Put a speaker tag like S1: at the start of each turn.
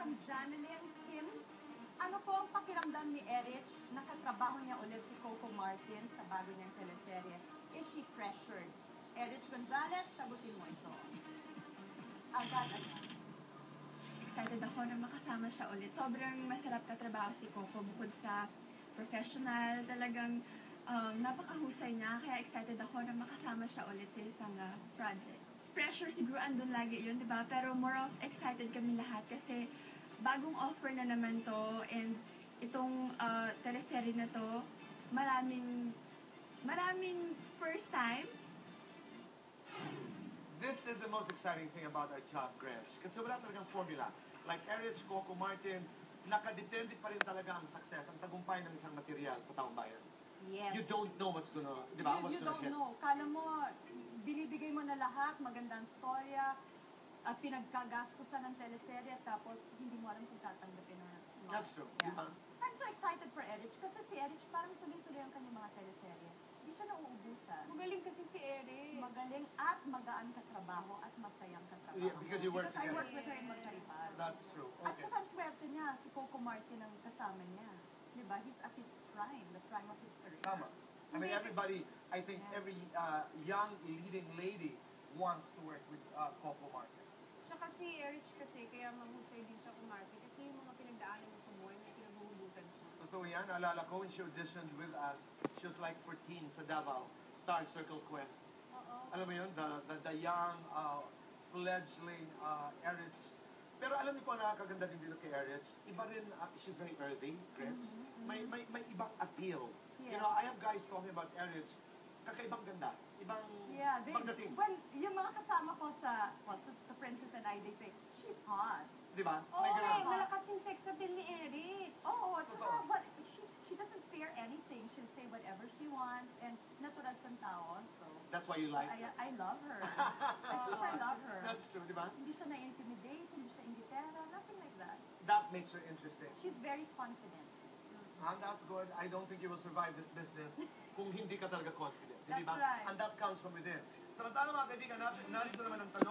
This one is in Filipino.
S1: from Janeline Kims. Ano po ang pakiramdam ni Erich na katrabaho niya ulit si Coco Martin sa bago niyang teleserye? Is she pressured? Erich Gonzalez, sagutin mo ito. Agad-agad.
S2: Excited ako na makasama siya ulit. Sobrang masarap katrabaho si Coco bukod sa professional. Talagang napakahusay niya. Kaya excited ako na makasama siya ulit sa isang project. Pressure siguro andun lagi yun, di ba? Pero more of excited kami lahat kasi bagong offer na naman to and itong teleserye na to, maraming first time.
S3: This is the most exciting thing about our job, Gretch. Kasi wala talagang formula. Like Erich, Coco Martin, nakadepende pa rin talaga ang success, ang tagumpay ng isang material sa taong bayan.
S1: Yes.
S3: You don't know what's gonna, di ba?
S1: You don't know. Kala mo, binibigay mo na lahat, magandang storya, pinagkagastusan ng teleserye, tapos hindi mo alam kung tatanggapin na.
S3: That's true.
S1: Yeah.
S3: Diba?
S1: I'm so excited for Erich kasi si Erich parang tuloy-tuloy ang kanyang mga teleserye. Hindi siya nauubusan.
S4: Magaling kasi si Eric.
S1: Magaling at magaan katrabaho at masayang katrabaho.
S3: Yeah, because you work
S1: Because I
S3: together.
S1: work with her in Magkaripal.
S3: That's true.
S1: At
S3: Okay.
S1: saka ang swerte niya, si Coco Martin ang kasama niya. Diba? He's at his prime, the prime of his career.
S3: Tama. I mean, everybody, I think
S1: Yeah.
S3: every young leading lady wants to work with Coco Martin.
S4: Tsaka si Eric kasi, kaya mahusay din siya kumarte. Kasi yung mga pinagdaanan niya sa buhay niya, kinabuhubutan siya.
S3: Totoo yan. Alala ko, when she auditioned with us, she was like 14 sa Davao, Star Circle Quest.
S4: Oo.
S3: Alam mo yun, the young, fledgling Erich. Pero alam niyo po, nakakaganda din dito kay Erich. Iba rin, she's very earthy, Gretch. May ibang appeal. You
S1: Yes.
S3: know, I have guys talking about Erich, kakaibang ganda. Ibang dating.
S1: When yung mga kasama ko sa Princess and I, they say, she's hot.
S3: Di ba?
S4: Oo,
S3: May ganun.
S4: malakas yung sex appeal ni Eric.
S1: Oo, at saka,
S3: Totoo.
S1: but she doesn't fear anything. She'll say whatever she wants, and natural siyang tao, so.
S3: That's why you like her.
S1: I love her. I super love her.
S3: That's true, di ba?
S1: Hindi siya na-intimidate, hindi siya ingitera, nothing like that.
S3: That makes her interesting.
S1: She's very confident.
S3: And that's good. I don't think you will survive this business kung hindi ka talaga confident. Di
S4: That's
S3: ba?
S4: right.
S3: And that comes from within. Samantala mga kaibigan, narito naman ang tanong.